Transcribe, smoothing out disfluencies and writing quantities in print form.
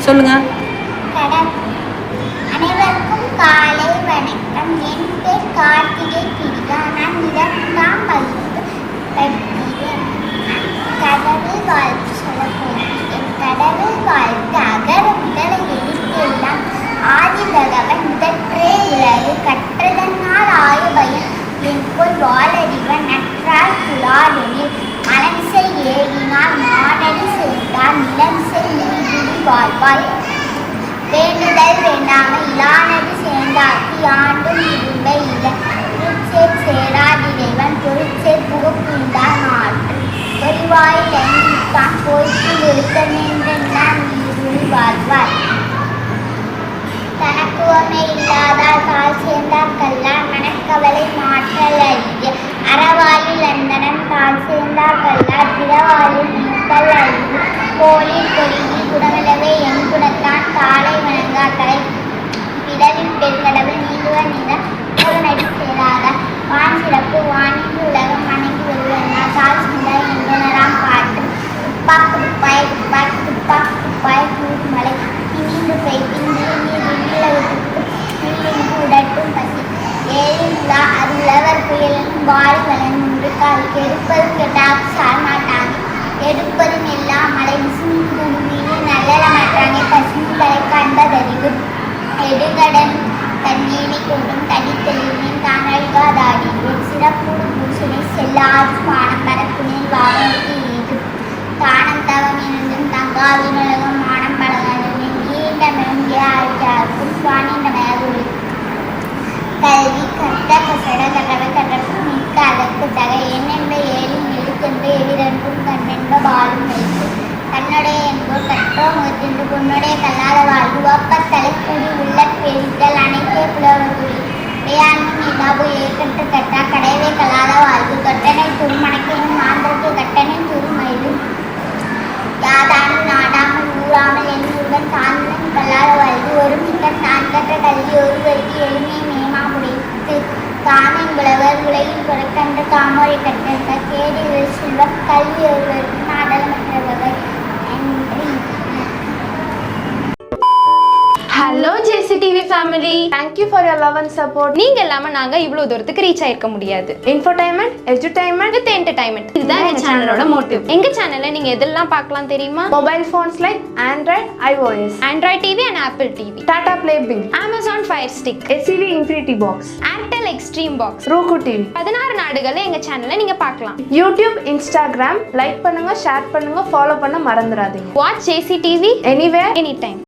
சொல்லுங்க. அனைவருக்கும் காலை வணக்கம். என் பேர் கார்த்திகை பிரியா. நான் இதெல்லாம் பகிர்ந்து படிக்கிறேன். கடவுள் வாழ்த்து சொல்ல போகிறேன். கடவுள் வாழ்த்து அகர முதல எழுத்தெல்லாம் ஆதி பகவன் முதற்றே உலகு கற்றதனால் ஆய பயம் என்போல் வாழறிவன் நற்றால் துளாடெனில் மலன்சை ஏறினால் மாடடி செய்தால் நிலன்சை நீதிடி வாழ்வாய். வேண்டுதல் வேண்டாமை இலானது சேர்ந்தாக்கி ஆண்டும் விரும்ப இல திருச்சேர் சேராதிரைவன் பொருட்சேர் புகப்புண்டான் மாற்று பொறிவாயில் எண்ணித்தான் போய்க்கு எழுத்த நின்றெல்லாம் நீருளி வாழ்வார். தனக்குவமே இல்லாதால் கால் சேர்ந்தார் கல்லார் மனக்கவலை மாற்றல் அறிய அறவாயில் அந்தனன் தால் சேர்ந்தார் கல்லார் பிறவாயில் நீத்தல் அறிவு கோலில் பொருகி குணமிழவே என் குணத்தான் காலை வணங்கா தலை பிறவின் பெருங்கடவுள் நீங்குவ நிற நடி சேராத வான் சிறப்பு வானின்று உலகம் வணங்கி வருவனா தால் சிந்தாய் எங்கனராம் பாட்டு துப்பாக்கு துப்பாய் துப்பாக்கி துப்பாக்கு துப்பாய் தூதுமலை நீண்டு பெய்தின் நீர் நீளவுக்கு நீரின்று உடட்டும் பசி ஏழின் உலா அது உழவர் புயலின் வாரி வளர்ந்து கால் கெடுப்பது கெட்டாக்கு சார் மாட்டாங்க எடுப்பதும் எல்லாம் மலை விசுமிக்கு மீது நல்லல மாட்டாங்க பசுமை தலை கண்டதறிவு எடுகடன் தண்ணீரை கொண்டும் தடித்தெளிவின் தானழிகாதாடிவேன் சிறப்பூடு பூசனை செல்லாது மானம் பரப்புனில் வாகனத்து ஏது தானம் தவம் இருந்தும் தங்காவின் உலகம் மானம் பழகாதவனின் நீண்ட மெருங்கிய ஆழ்ச்சாருக்கும் சுவானின்ற மேகுளி கல்வி கற்ற கசட கற்றவை கற்றக்கும் மிக்க அதற்கு தக என்னென்ப ஏழும் எழுத்தென்ப எதிரென்றும் கண்ணென்ப பாலும் வைத்து தன்னுடைய என்போர் கற்றோ முகத்தின்று பொன்னுடைய கல்லாத வாழ்வு ஒப்பத்தலை கூடி உள்ள பெரித்தல் அனைத்தே புலவர்குடி வேயாண்மும் இல்லாபு ஏற்கற்று கட்டா கடைவே கல்லாத வாழ்வு தொட்டனை துருமணக்கையும் மாந்தற்கு கட்டனை துருமயிலும் யாதானும் நாடாமல் ஊறாமல் எண்ணூருடன் சார்ந்தன் கல்லாத வாழ்வு ஒருமிக்கன் தான் கற்ற கல்வி ஒருவருக்கு எளிமை மேமா உடைத்து காமின் புலவர் உலகில் கொடுக்கன்ற காமோரை கற்ற கேடு செல்வம் கல்வி ஒருவருக்கு நாடலமற்றவர்கள். Hello JCTV family, thank you for your love and support. நீங்க இல்லாம நாங்க இவ்வளவு தூரத்துக்கு ரீச் ஆயிருக்க முடியாது. இன்ஃபோடைன்மெண்ட், எஜுடைன்மெண்ட் வித் என்டர்டைன்மெண்ட், இதுதான் எங்க சேனலோட மோட்டிவ். எங்க சேனல்ல நீங்க எதெல்லாம் பார்க்கலாம் தெரியுமா? Mobile phones like Android, iOS, Android TV and Apple TV, Tata Play Bing, Amazon Fire Stick, SCV Infinity Box, Airtel Extreme Box, Roku TV. 16 நாடுகள்ல எங்க சேனல்ல நீங்க பார்க்கலாம். YouTube, Instagram லைக் பண்ணுங்க, ஷேர் பண்ணுங்க, ஃபாலோ பண்ண மறந்துடாதீங்க. Watch JCTV anywhere, anytime.